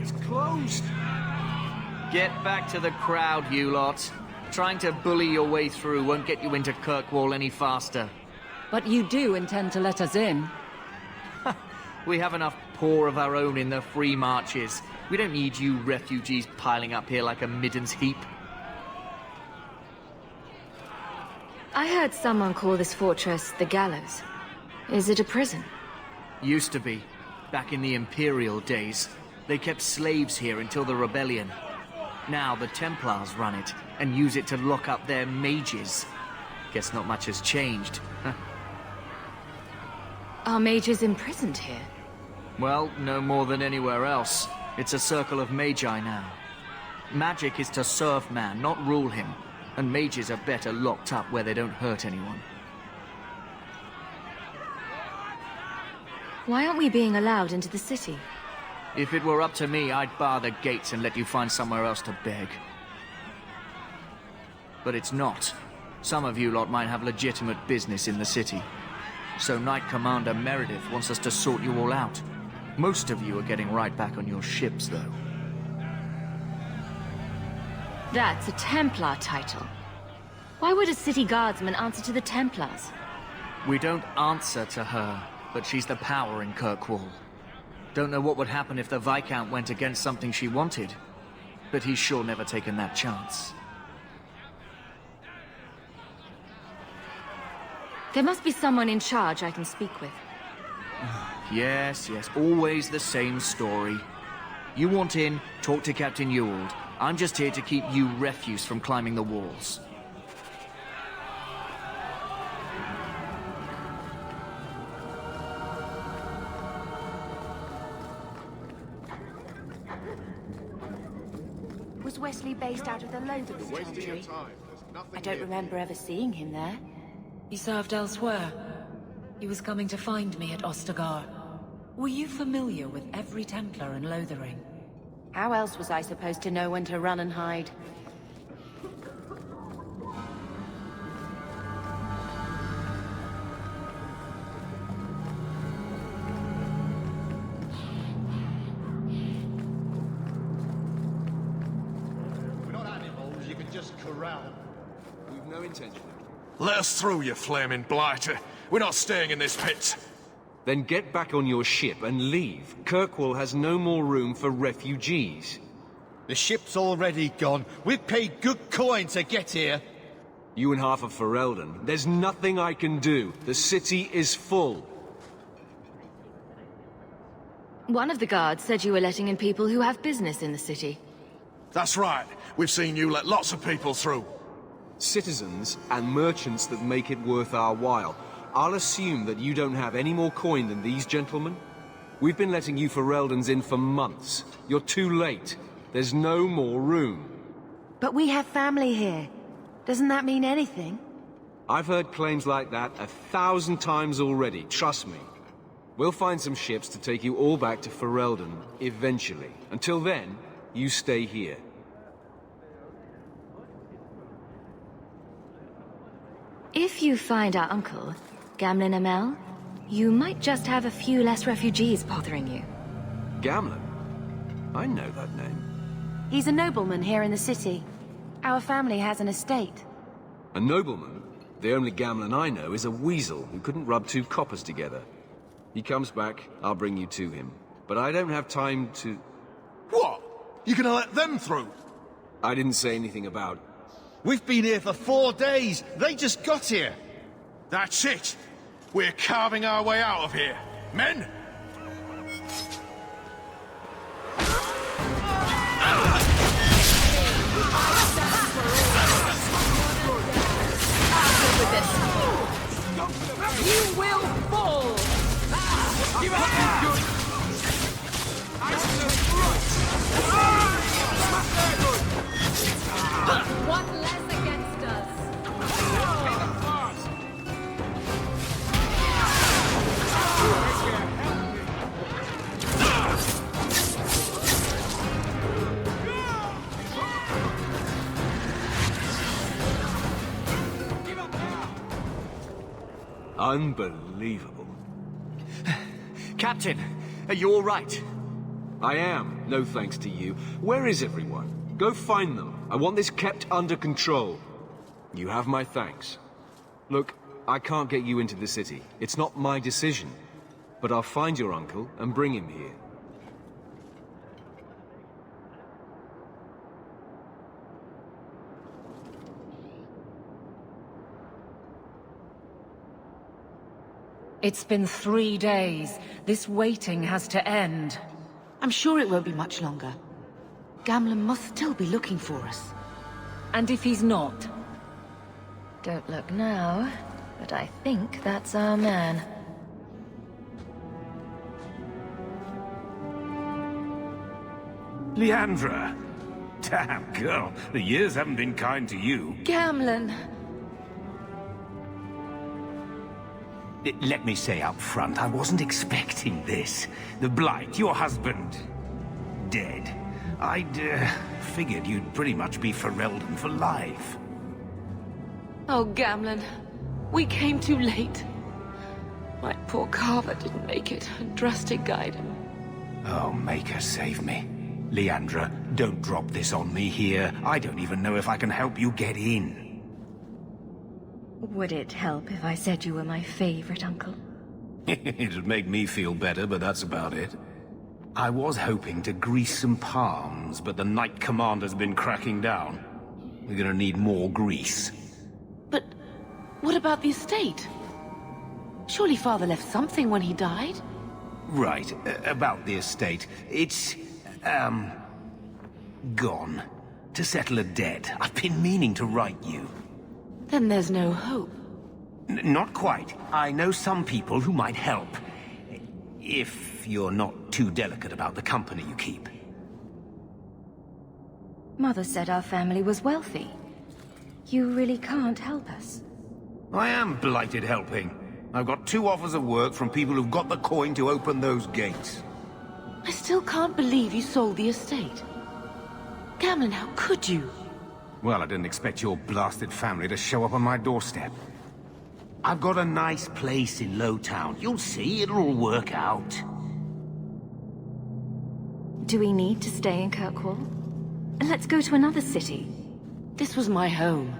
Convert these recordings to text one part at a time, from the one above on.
It's closed. Get back to the crowd, you lot. Trying to bully your way through won't get you into Kirkwall any faster. But you do intend to let us in. We have enough poor of our own in the free marches. We don't need you refugees piling up here like a middens heap. I heard someone call this fortress the Gallows. Is it a prison? Used to be. Back in the Imperial days. They kept slaves here until the rebellion. Now the Templars run it, and use it to lock up their mages. Guess not much has changed. Are mages imprisoned here? Well, no more than anywhere else. It's a circle of magi now. Magic is to serve man, not rule him. And mages are better locked up where they don't hurt anyone. Why aren't we being allowed into the city? If it were up to me, I'd bar the gates and let you find somewhere else to beg. But it's not. Some of you lot might have legitimate business in the city. So Knight Commander Meredith wants us to sort you all out. Most of you are getting right back on your ships, though. That's a Templar title. Why would a city guardsman answer to the Templars? We don't answer to her, but she's the power in Kirkwall. Don't know what would happen if the Viscount went against something she wanted, but he's sure never taken that chance. There must be someone in charge I can speak with. Yes, always the same story. You want in, talk to Captain Ewald. I'm just here to keep you refuse from climbing the walls. Was Wesley based out of the Lothian country? I don't remember ever seeing him there. He served elsewhere. He was coming to find me at Ostagar. Were you familiar with every Templar in Lothering? How else was I supposed to know when to run and hide? We're not animals you can just corral. We've no intention. Let us through, you flaming blighter. We're not staying in this pit. Then get back on your ship and leave. Kirkwall has no more room for refugees. The ship's already gone. We've paid good coin to get here. You and half of Ferelden. There's nothing I can do. The city is full. One of the guards said you were letting in people who have business in the city. That's right. We've seen you let lots of people through. Citizens and merchants that make it worth our while. I'll assume that you don't have any more coin than these gentlemen. We've been letting you Fereldans in for months. You're too late. There's no more room. But we have family here. Doesn't that mean anything? I've heard claims like that 1,000 times already, trust me. We'll find some ships to take you all back to Ferelden, eventually. Until then, you stay here. If you find our uncle, Gamlen Amel, you might just have a few less refugees bothering you. Gamlen? I know that name. He's a nobleman here in the city. Our family has an estate. A nobleman? The only Gamlen I know is a weasel who couldn't rub two coppers together. He comes back, I'll bring you to him. But I don't have time to... What? You gonna let them through? I didn't say anything about... We've been here for 4 days. They just got here. That's it. We're carving our way out of here. Men! You will fall! Give up! One less against us. Unbelievable. Captain, are you all right? I am, no thanks to you. Where is everyone? Go find them. I want this kept under control. You have my thanks. Look, I can't get you into the city. It's not my decision. But I'll find your uncle and bring him here. It's been 3 days. This waiting has to end. I'm sure it won't be much longer. Gamlen must still be looking for us. And if he's not? Don't look now, but I think that's our man. Leandra! Damn, girl, the years haven't been kind to you. Gamlen! Let me say up front, I wasn't expecting this. The Blight, your husband, dead. I'd figured you'd pretty much be Ferelden for life. Oh, Gamlen. We came too late. My poor Carver didn't make it, and Drastic guide him. Oh, Maker, save me. Leandra, don't drop this on me here. I don't even know if I can help you get in. Would it help if I said you were my favorite uncle? It'd make me feel better, but that's about it. I was hoping to grease some palms, but the Knight Commander's been cracking down. We're gonna need more grease. But what about the estate? Surely Father left something when he died? Right, about the estate. It's, gone. To settle a debt. I've been meaning to write you. Then there's no hope. Not quite. I know some people who might help. If you're not too delicate about the company you keep. Mother said our family was wealthy. You really can't help us. I am blighted helping. I've got 2 offers of work from people who've got the coin to open those gates. I still can't believe you sold the estate. Gamlen, how could you? Well, I didn't expect your blasted family to show up on my doorstep. I've got a nice place in Lowtown. You'll see, it'll all work out. Do we need to stay in Kirkwall? Let's go to another city. This was my home.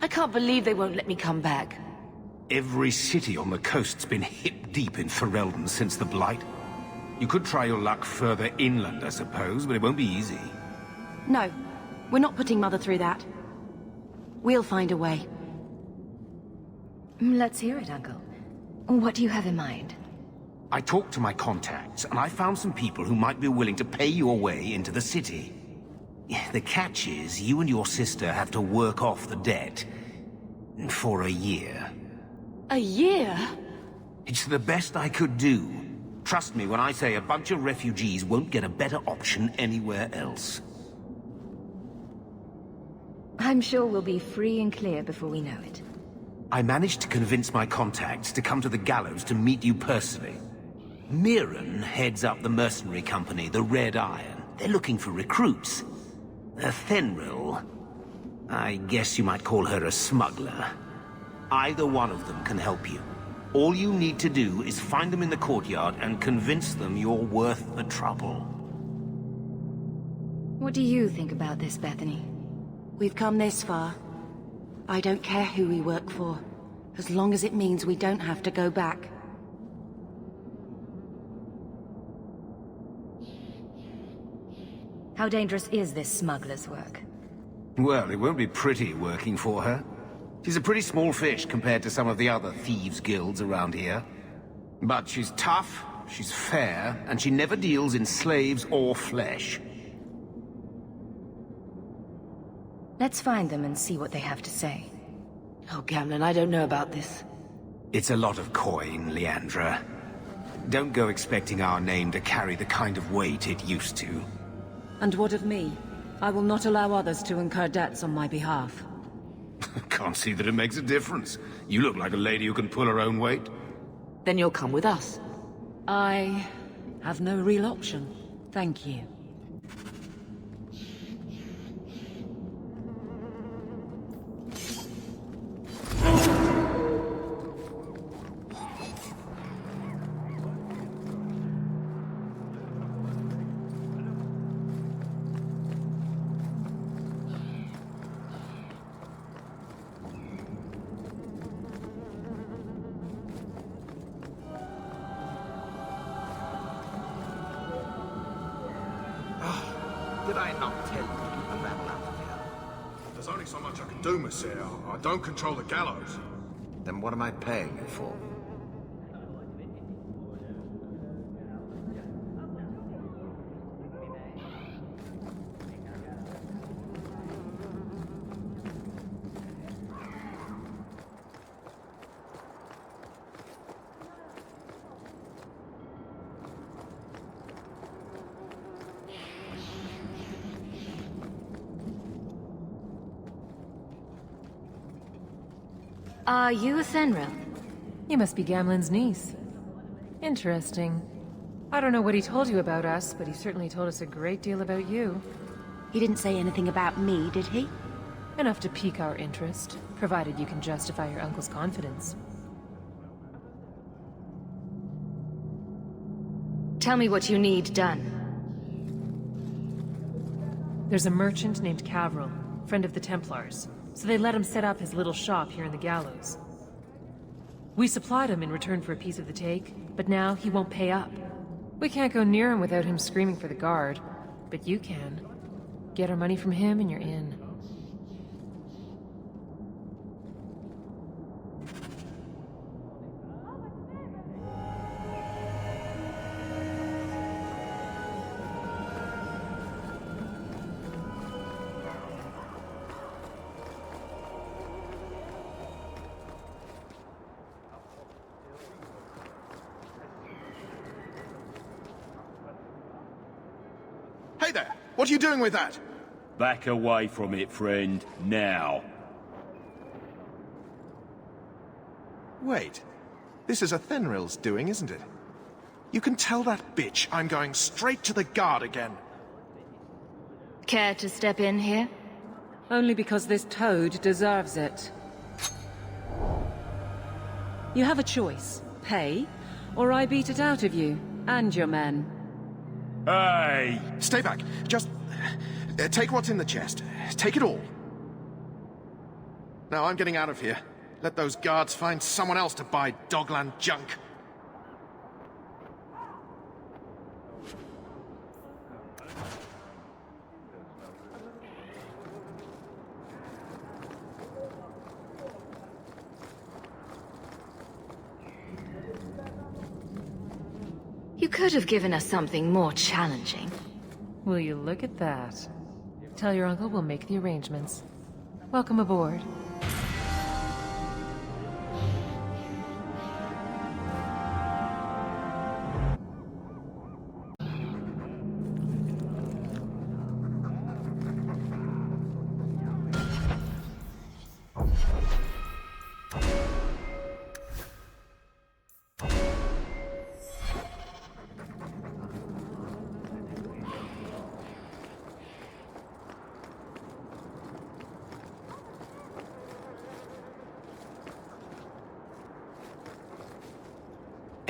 I can't believe they won't let me come back. Every city on the coast's been hip-deep in Ferelden since the Blight. You could try your luck further inland, I suppose, but it won't be easy. No, we're not putting Mother through that. We'll find a way. Let's hear it, Uncle. What do you have in mind? I talked to my contacts, and I found some people who might be willing to pay your way into the city. The catch is, you and your sister have to work off the debt. For a year. A year? It's the best I could do. Trust me when I say a bunch of refugees won't get a better option anywhere else. I'm sure we'll be free and clear before we know it. I managed to convince my contacts to come to the gallows to meet you personally. Marian heads up the mercenary company, the Red Iron. They're looking for recruits. Fenrir, I guess you might call her a smuggler. Either one of them can help you. All you need to do is find them in the courtyard and convince them you're worth the trouble. What do you think about this, Bethany? We've come this far. I don't care who we work for, as long as it means we don't have to go back. How dangerous is this smuggler's work? Well, it won't be pretty working for her. She's a pretty small fish compared to some of the other thieves' guilds around here. But she's tough, she's fair, and she never deals in slaves or flesh. Let's find them and see what they have to say. Oh, Gamlen, I don't know about this. It's a lot of coin, Leandra. Don't go expecting our name to carry the kind of weight it used to. And what of me? I will not allow others to incur debts on my behalf. Can't see that it makes a difference. You look like a lady who can pull her own weight. Then you'll come with us. I have no real option. Thank you. I not tell you to rattle out of here? There's only so much I can do, Monsieur. I don't control the gallows. Then what am I paying you for? Are you a Fenrir? You must be Gamlen's niece. Interesting. I don't know what he told you about us, but he certainly told us a great deal about you. He didn't say anything about me, did he? Enough to pique our interest, provided you can justify your uncle's confidence. Tell me what you need done. There's a merchant named Cavril, friend of the Templars, so they let him set up his little shop here in the gallows. We supplied him in return for a piece of the take, but now he won't pay up. We can't go near him without him screaming for the guard, but you can. Get our money from him and you're in. Hey there! What are you doing with that? Back away from it, friend. Now. Wait. This is a Thenril's doing, isn't it? You can tell that bitch I'm going straight to the guard again. Care to step in here? Only because this toad deserves it. You have a choice. Pay, or I beat it out of you, and your men. Hey! Stay back. Just... take what's in the chest. Take it all. Now I'm getting out of here. Let those guards find someone else to buy Dogland junk. You could have given us something more challenging. Will you look at that? Tell your uncle we'll make the arrangements. Welcome aboard.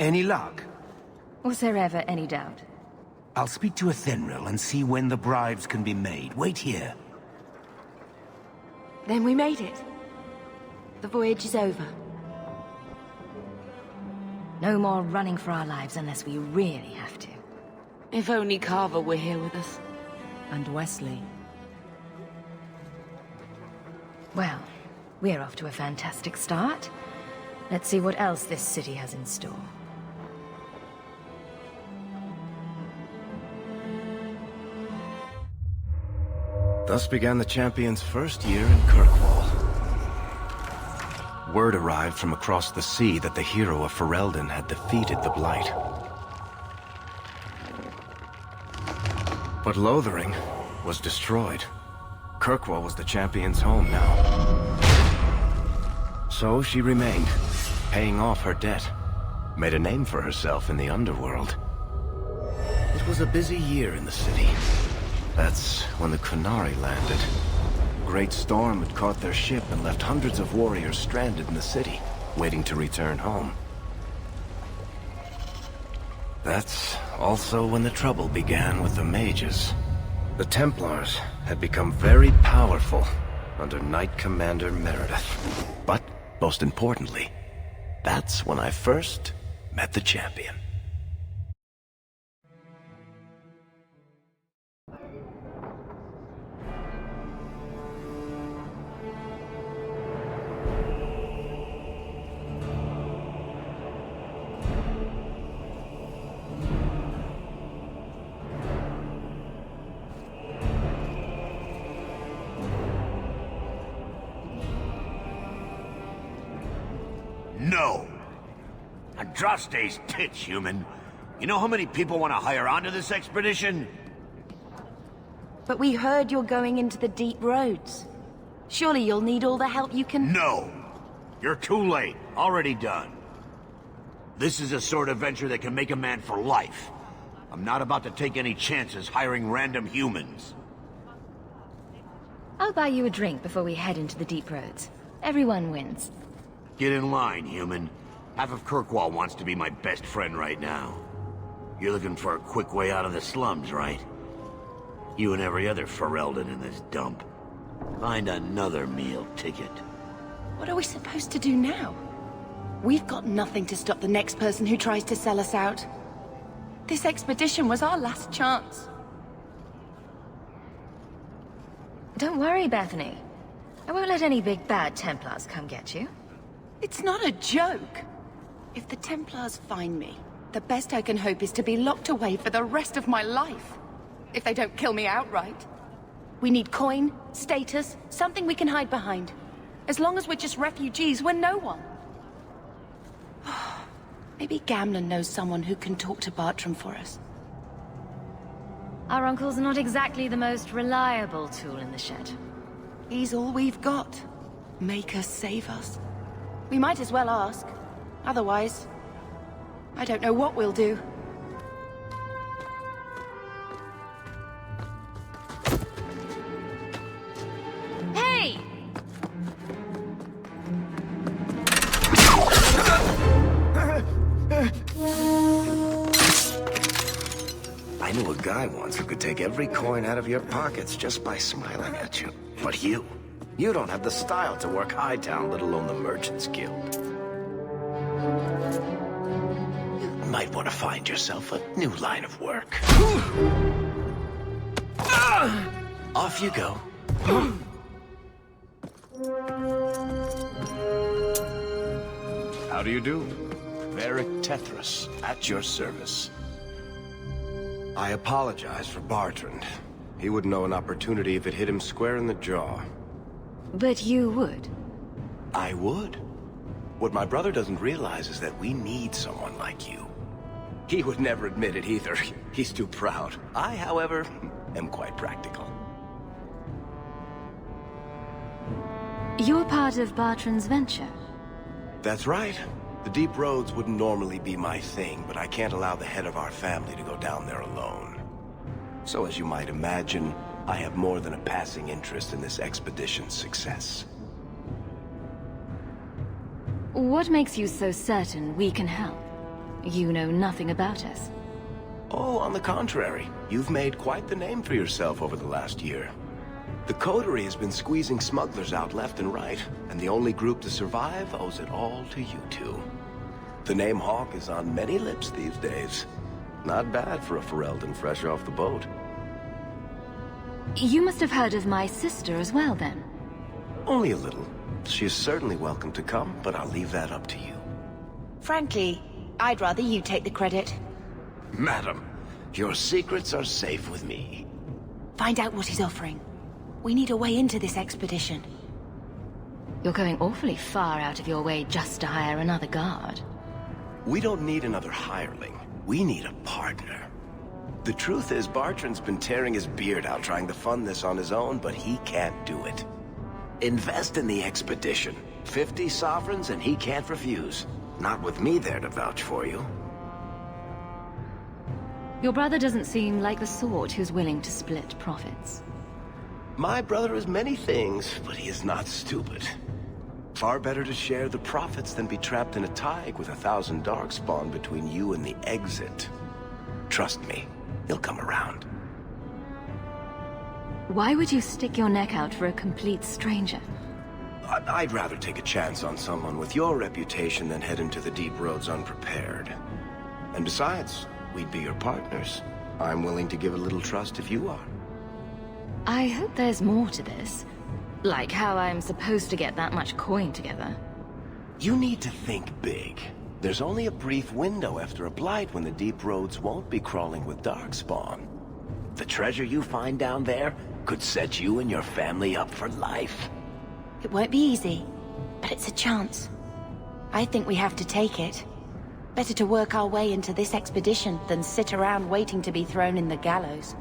Any luck? Was there ever any doubt? I'll speak to a Thenril and see when the bribes can be made. Wait here. Then we made it. The voyage is over. No more running for our lives unless we really have to. If only Carver were here with us. And Wesley. Well, we're off to a fantastic start. Let's see what else this city has in store. Thus began the champion's first year in Kirkwall. Word arrived from across the sea that the hero of Ferelden had defeated the Blight. But Lothering was destroyed. Kirkwall was the champion's home now. So she remained, paying off her debt. Made a name for herself in the underworld. It was a busy year in the city. That's when the Kunari landed. A great storm had caught their ship and left hundreds of warriors stranded in the city, waiting to return home. That's also when the trouble began with the mages. The Templars had become very powerful under Knight Commander Meredith. But, most importantly, that's when I first met the champion. Andraste's tits, human. You know how many people want to hire onto this expedition? But we heard you're going into the deep roads. Surely you'll need all the help you can... No! You're too late. Already done. This is a sort of venture that can make a man for life. I'm not about to take any chances hiring random humans. I'll buy you a drink before we head into the deep roads. Everyone wins. Get in line, human. Half of Kirkwall wants to be my best friend right now. You're looking for a quick way out of the slums, right? You and every other Ferelden in this dump. Find another meal ticket. What are we supposed to do now? We've got nothing to stop the next person who tries to sell us out. This expedition was our last chance. Don't worry, Bethany. I won't let any big bad Templars come get you. It's not a joke. If the Templars find me, the best I can hope is to be locked away for the rest of my life. If they don't kill me outright. We need coin, status, something we can hide behind. As long as we're just refugees, we're no one. Maybe Gamlen knows someone who can talk to Bartram for us. Our uncle's not exactly the most reliable tool in the shed. He's all we've got. Make us save us. We might as well ask. Otherwise, I don't know what we'll do. Hey! I knew a guy once who could take every coin out of your pockets just by smiling at you. But you don't have the style to work Hightown, let alone the Merchants Guild. You might want to find yourself a new line of work. Off you go. How do you do? Varric Tethras, at your service. I apologize for Bartrand. He wouldn't know an opportunity if it hit him square in the jaw. But you would. I would. What my brother doesn't realize is that we need someone like you. He would never admit it either. He's too proud. I, however, am quite practical. You're part of Bartrand's venture. That's right. The deep roads wouldn't normally be my thing, but I can't allow the head of our family to go down there alone. So as you might imagine, I have more than a passing interest in this expedition's success. What makes you so certain we can help? You know nothing about us. Oh, on the contrary. You've made quite the name for yourself over the last year. The Coterie has been squeezing smugglers out left and right, and the only group to survive owes it all to you two. The name Hawke is on many lips these days. Not bad for a Ferelden fresh off the boat. You must have heard of my sister as well, then? Only a little. She is certainly welcome to come, but I'll leave that up to you. Frankly, I'd rather you take the credit. Madam, your secrets are safe with me. Find out what he's offering. We need a way into this expedition. You're going awfully far out of your way just to hire another guard. We don't need another hireling. We need a partner. The truth is, Bartrand's been tearing his beard out trying to fund this on his own, but he can't do it. Invest in the expedition. 50 sovereigns and he can't refuse. Not with me there to vouch for you. Your brother doesn't seem like the sort who's willing to split profits. My brother is many things, but he is not stupid. Far better to share the profits than be trapped in a tide with 1,000 darkspawn between you and the exit. Trust me, he'll come around. Why would you stick your neck out for a complete stranger? I'd rather take a chance on someone with your reputation than head into the deep roads unprepared. And besides, we'd be your partners. I'm willing to give a little trust if you are. I hope there's more to this. Like how I'm supposed to get that much coin together. You need to think big. There's only a brief window after a blight when the deep roads won't be crawling with darkspawn. The treasure you find down there could set you and your family up for life. It won't be easy, but it's a chance. I think we have to take it. Better to work our way into this expedition than sit around waiting to be thrown in the gallows.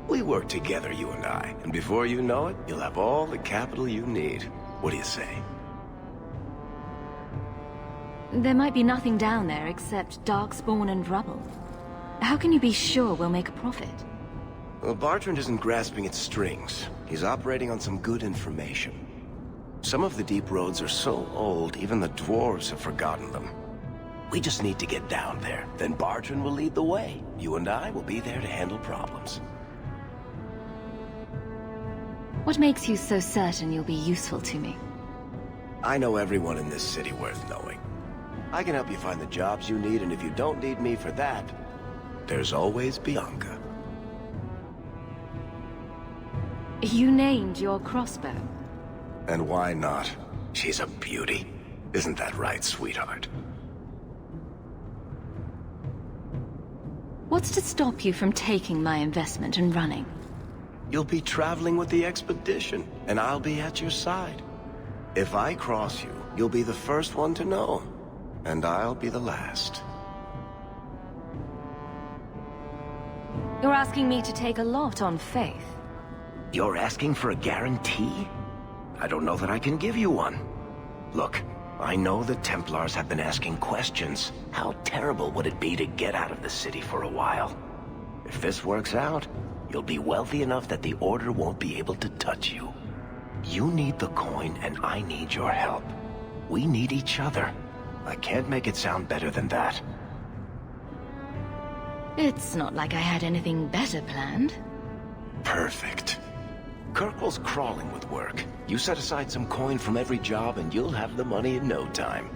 We work together, you and I, and before you know it, you'll have all the capital you need. What do you say? There might be nothing down there except darkspawn and rubble. How can you be sure we'll make a profit? Well, Bartrand isn't grasping at strings. He's operating on some good information. Some of the deep roads are so old, even the dwarves have forgotten them. We just need to get down there. Then Bartrand will lead the way. You and I will be there to handle problems. What makes you so certain you'll be useful to me? I know everyone in this city worth knowing. I can help you find the jobs you need, and if you don't need me for that, there's always Bianca. You named your crossbow. And why not? She's a beauty. Isn't that right, sweetheart? What's to stop you from taking my investment and running? You'll be traveling with the expedition, and I'll be at your side. If I cross you, you'll be the first one to know, and I'll be the last. You're asking me to take a lot on faith. You're asking for a guarantee? I don't know that I can give you one. Look, I know the Templars have been asking questions. How terrible would it be to get out of the city for a while? If this works out, you'll be wealthy enough that the Order won't be able to touch you. You need the coin, and I need your help. We need each other. I can't make it sound better than that. It's not like I had anything better planned. Perfect. Kirkwall's crawling with work. You set aside some coin from every job, and you'll have the money in no time.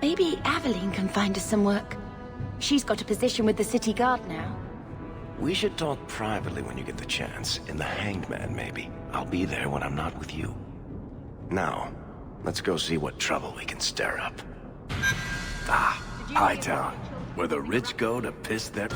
Maybe Aveline can find us some work. She's got a position with the city guard now. We should talk privately when you get the chance. In the Hanged Man, maybe. I'll be there when I'm not with you. Now, let's go see what trouble we can stir up. Ah, Hightown, where the rich go to piss their...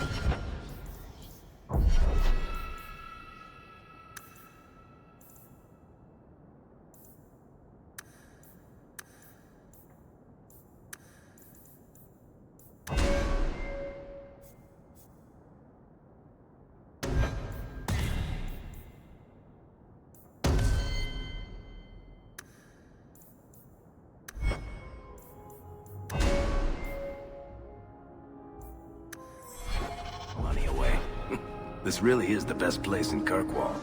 money away. This really is the best place in Kirkwall.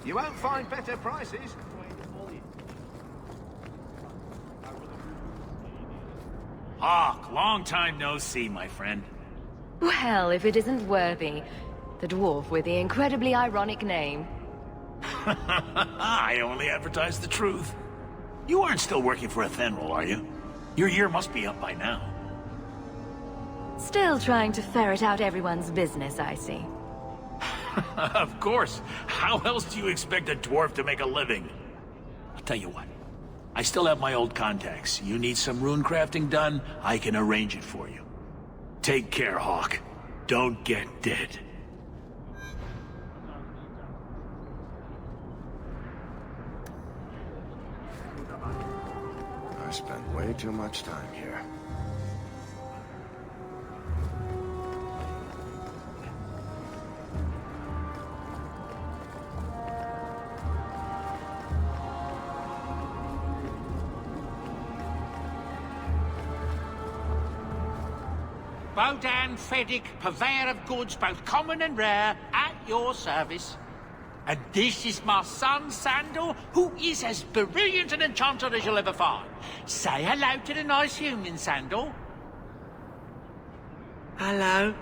You won't find better prices. Hawke, long time no see, my friend. Well, if it isn't Worthy, the dwarf with the incredibly ironic name. I only advertise the truth. You aren't still working for Athenril, are you? Your year must be up by now. Still trying to ferret out everyone's business, I see. Of course. How else do you expect a dwarf to make a living? I'll tell you what. I still have my old contacts. You need some rune crafting done, I can arrange it for you. Take care, Hawke. Don't get dead. I spent way too much time here. Bodan Feddick, purveyor of goods both common and rare, at your service. And this is my son, Sandor, who is as brilliant an enchanter as you'll ever find. Say hello to the nice human, Sandor. Hello.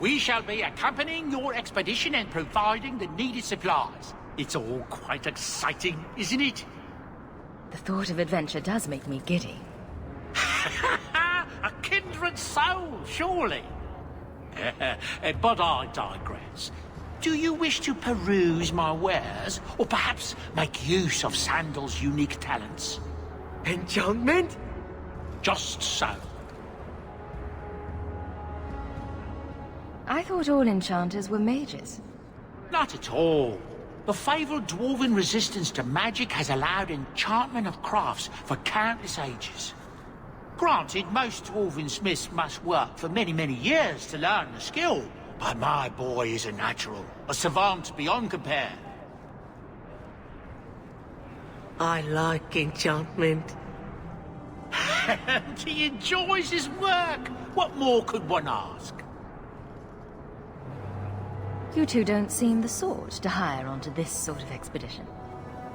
We shall be accompanying your expedition and providing the needed supplies. It's all quite exciting, isn't it? The thought of adventure does make me giddy. A kindred soul, surely. But I digress. Do you wish to peruse my wares, or perhaps make use of Sandal's unique talents? Enchantment? Just so. I thought all enchanters were mages. Not at all. The fabled dwarven resistance to magic has allowed enchantment of crafts for countless ages. Granted, most dwarven smiths must work for many, many years to learn the skill, but my boy is a natural, a savant beyond compare. I like enchantment. He enjoys his work. What more could one ask? You two don't seem the sort to hire onto this sort of expedition.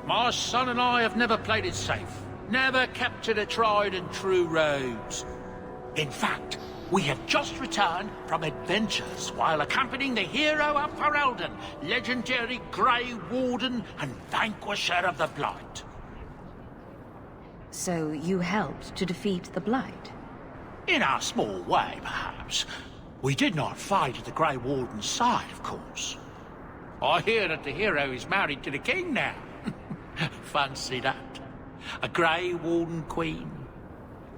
My son and I have never played it safe. Never kept to the tried and true roads. In fact, we have just returned from adventures while accompanying the hero of Ferelden, legendary Grey Warden and vanquisher of the Blight. So you helped to defeat the Blight? In our small way, perhaps. We did not fight at the Grey Warden's side, of course. I hear that the hero is married to the king now. Fancy that. A Grey Warden queen.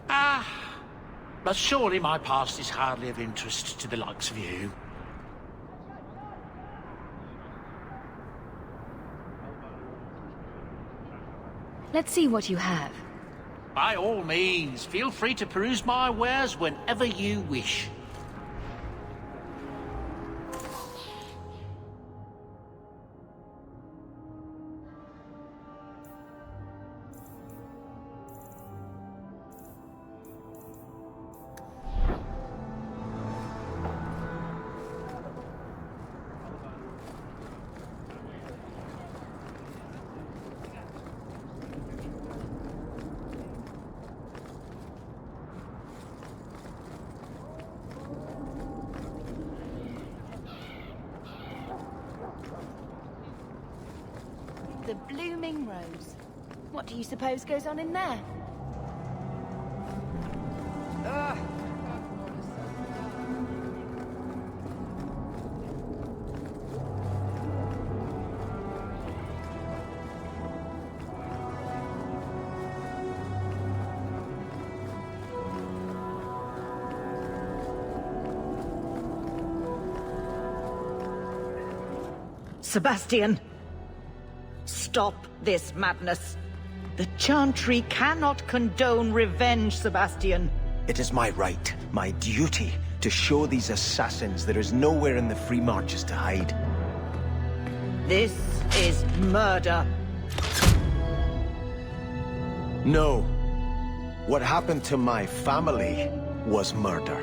But surely my past is hardly of interest to the likes of you. Let's see what you have. By all means, feel free to peruse my wares whenever you wish. The blooming rose. What do you suppose goes on in there? Sebastian! Stop this madness. The Chantry cannot condone revenge, Sebastian. It is my right, my duty, to show these assassins there is nowhere in the Free Marches to hide. This is murder. No. What happened to my family was murder.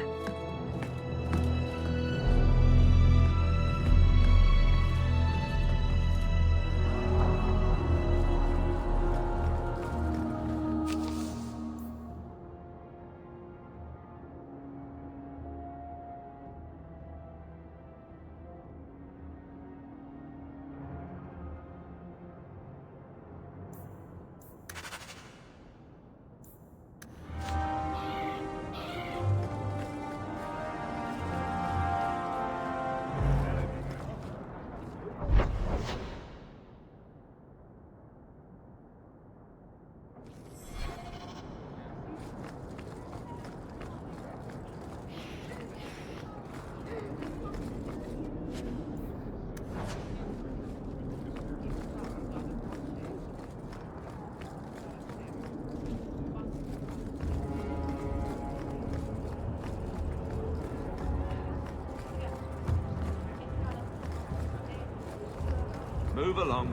Move along.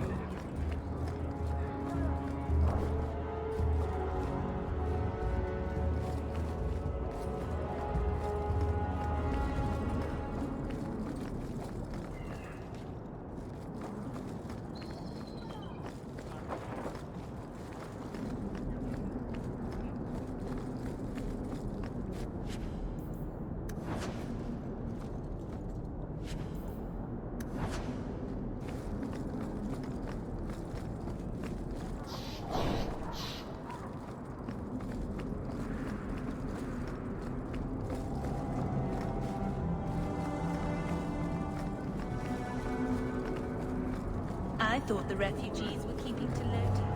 I thought the refugees were keeping to Lodi.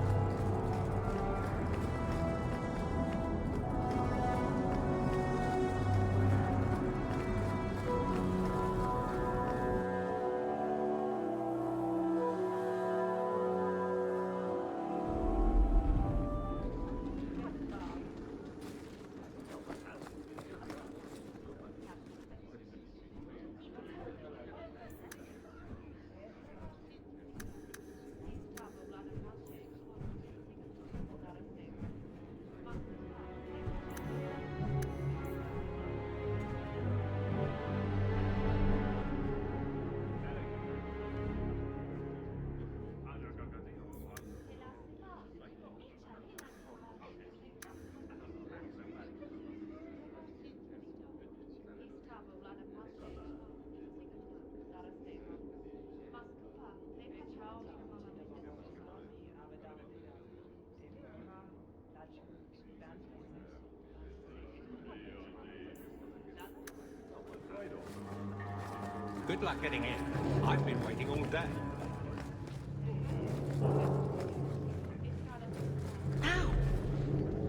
Good luck getting in. I've been waiting all day.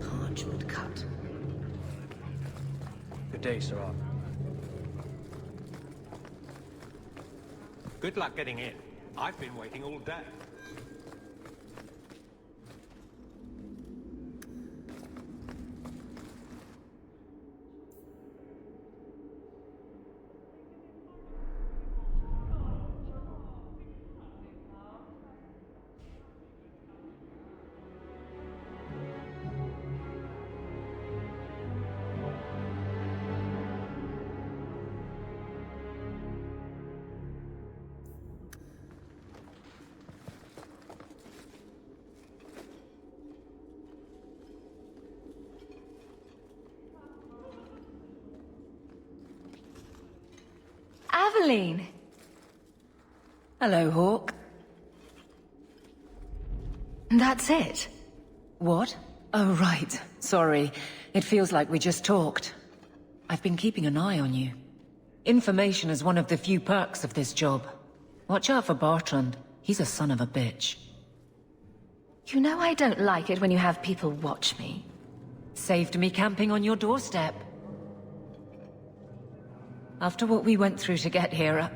Parchment cut. Good day, Sir Arthur. Good luck getting in. I've been waiting all day. Aveline! Hello, Hawke. That's it? What? Oh, right. Sorry. It feels like we just talked. I've been keeping an eye on you. Information is one of the few perks of this job. Watch out for Bertrand. He's a son of a bitch. You know I don't like it when you have people watch me. Saved me camping on your doorstep. After what we went through to get here,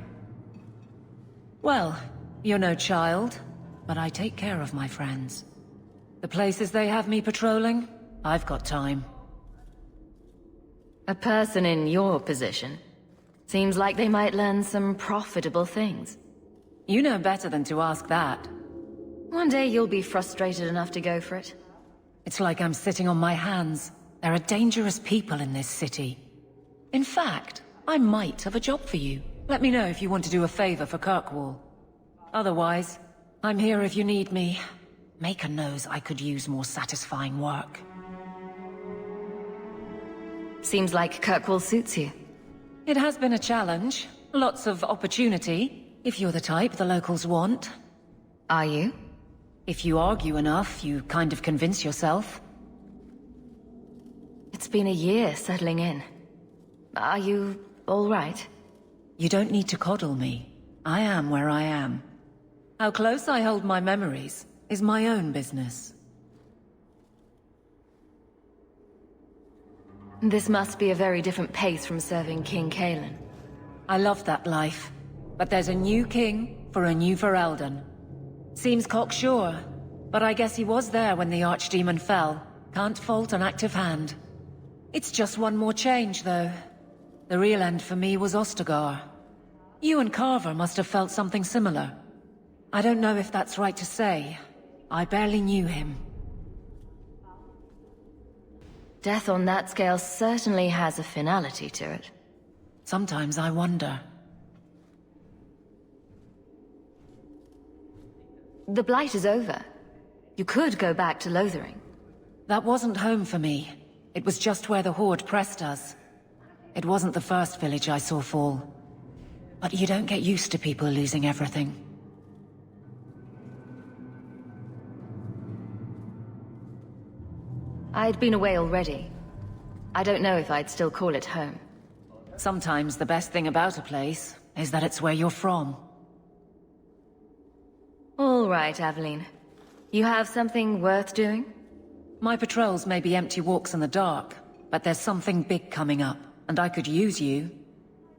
well, you're no child, but I take care of my friends. The places they have me patrolling, I've got time. A person in your position seems like they might learn some profitable things. You know better than to ask that. One day you'll be frustrated enough to go for it. It's like I'm sitting on my hands. There are dangerous people in this city. In fact, I might have a job for you. Let me know if you want to do a favor for Kirkwall. Otherwise, I'm here if you need me. Maker knows I could use more satisfying work. Seems like Kirkwall suits you. It has been a challenge. Lots of opportunity, if you're the type the locals want. Are you? If you argue enough, you kind of convince yourself. It's been a year settling in. Are you all right? You don't need to coddle me. I am where I am. How close I hold my memories is my own business. This must be a very different pace from serving King Kalen. I love that life, but there's a new king for a new Ferelden. Seems cocksure, but I guess he was there when the Archdemon fell. Can't fault an active hand. It's just one more change, though. The real end for me was Ostagar. You and Carver must have felt something similar. I don't know if that's right to say. I barely knew him. Death on that scale certainly has a finality to it. Sometimes I wonder. The Blight is over. You could go back to Lothering. That wasn't home for me. It was just where the Horde pressed us. It wasn't the first village I saw fall. But you don't get used to people losing everything. I'd been away already. I don't know if I'd still call it home. Sometimes the best thing about a place is that it's where you're from. All right, Aveline. You have something worth doing? My patrols may be empty walks in the dark, but there's something big coming up, and I could use you.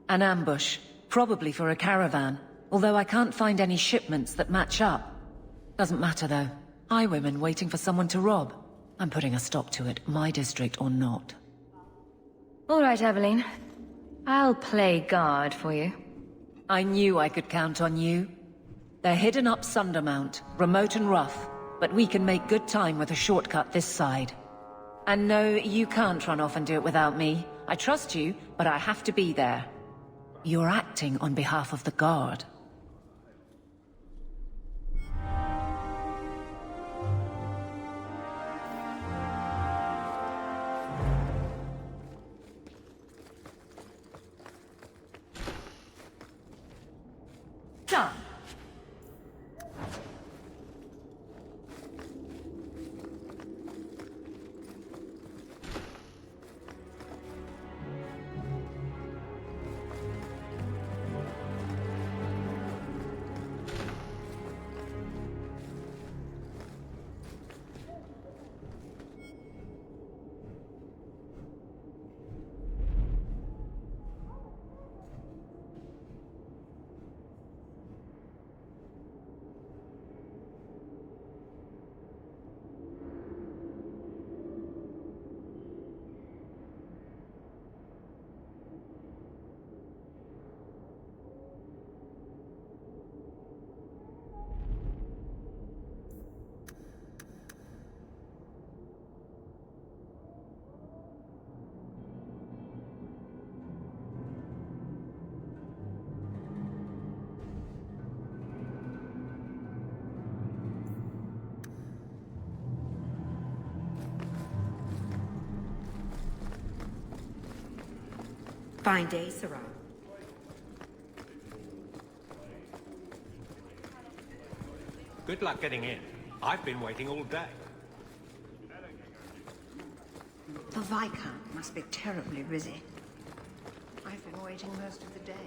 An ambush, probably for a caravan, although I can't find any shipments that match up. Doesn't matter though. Highwaymen waiting for someone to rob. I'm putting a stop to it, my district or not. All right, Aveline. I'll play guard for you. I knew I could count on you. They're hidden up Sundermount, remote and rough, but we can make good time with a shortcut this side. And no, you can't run off and do it without me. I trust you, but I have to be there. You're acting on behalf of the Guard. Done. Fine day, Sarah. Good luck getting in. I've been waiting all day. The Viscount must be terribly busy. I've been waiting most of the day.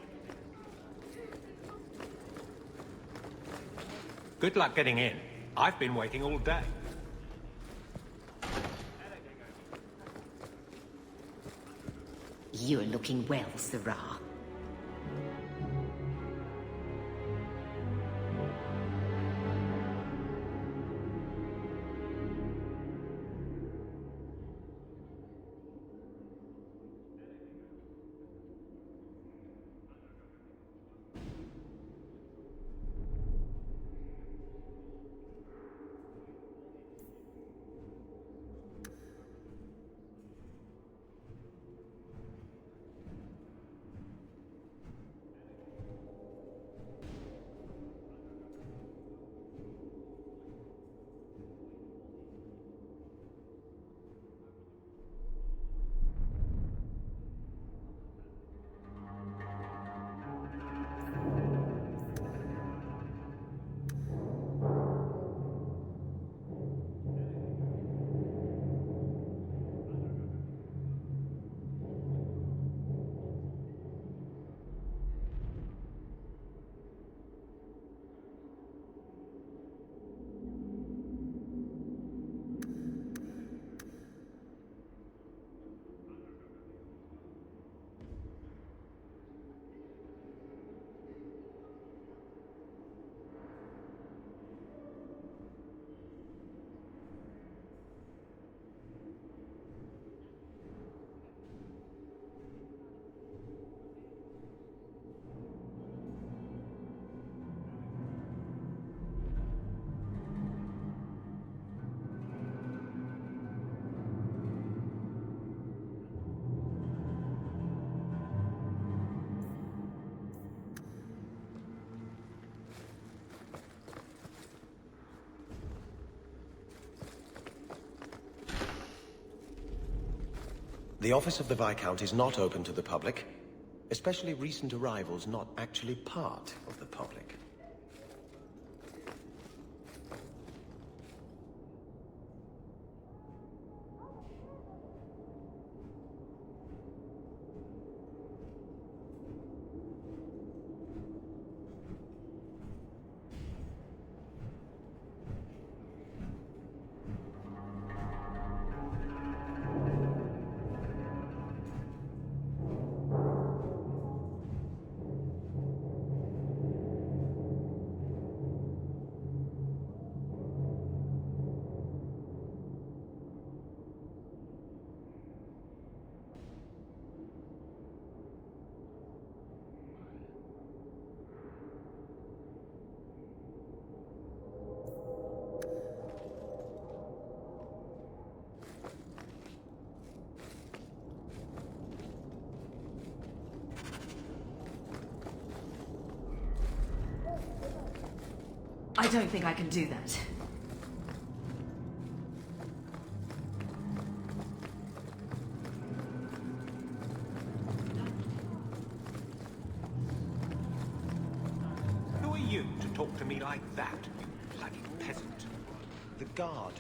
Good luck getting in. I've been waiting all day. You're looking well, Sarah. The office of the Viscount is not open to the public, especially recent arrivals not actually part of the public. I don't think I can do that. Who are you to talk to me like that, you bloody peasant? The guard.